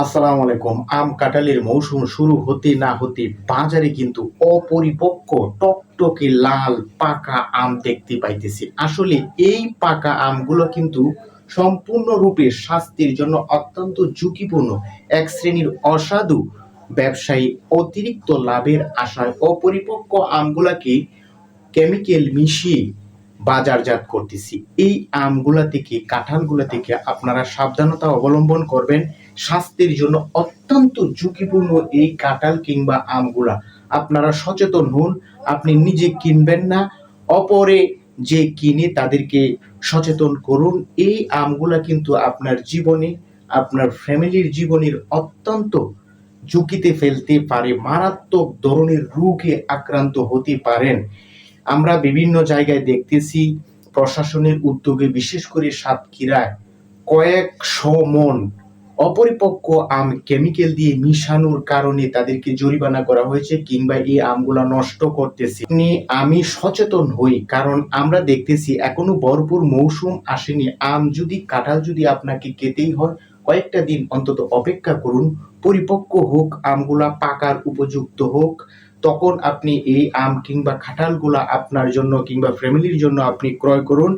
আসসালামু আলাইকুম। আম কাঁঠালের মৌসুম শুরু হতে না হতে বাজারে কিন্তু অপরিপক্ক টকটকে লাল পাকা আম দেখতে পাইতেছি। আসলে এই পাকা আমগুলো কিন্তু সম্পূর্ণরূপে স্বাস্থ্যের জন্য অত্যন্ত ঝুঁকিপূর্ণ। এক শ্রেণীর অসাধু ব্যবসায়ী অতিরিক্ত লাভের আশায় অপরিপক্ক আমগুলাকে কেমিক্যাল মিশিয়ে বাজারজাত করতেছি। এই আমগুলা থেকে কাঁঠালগুলা থেকে আপনারা সাবধানতা অবলম্বন করবেন। স্বাস্থ্যের জন্য অত্যন্ত ঝুঁকিপূর্ণ এই কাঁঠাল কিংবা আমগুলা। আপনারা সচেতন হন। আপনি নিজে কিনবেন না, অপরে যে কিনে তাদেরকে সচেতন করুন। এই আমগুলা কিন্তু আপনার জীবনে, আপনার ফ্যামিলির জীবনের অত্যন্ত ঝুঁকিতে ফেলতে পারে, মারাত্মক ধরনের রোগে আক্রান্ত হতে পারেন। আমরা বিভিন্ন জায়গায় দেখতেছি প্রশাসনের উদ্যোগে, বিশেষ করে সাতক্ষীরায় কয়েকশো মন অপরিপক্ক আম কেমিক্যাল দিয়ে মিশানোর কারণে তাদেরকে জরিমানা করা হয়েছে কিংবা এই আমগুলা নষ্ট করতেছে। আমি সচেতন হই, কারণ আমরা দেখতেছি এখনো ভরপুর মৌসুম আসেনি। কাঁঠাল যদি আপনাকে খেতেই হয়, কয়েকটা দিন অন্তত অপেক্ষা করুন, পরিপক্ক হোক, আমগুলা পাকার উপযুক্ত হোক, তখন আপনি এই আম কিংবা কাঁঠালগুলা আপনার জন্য কিংবা ফ্যামিলির জন্য আপনি ক্রয় করুন।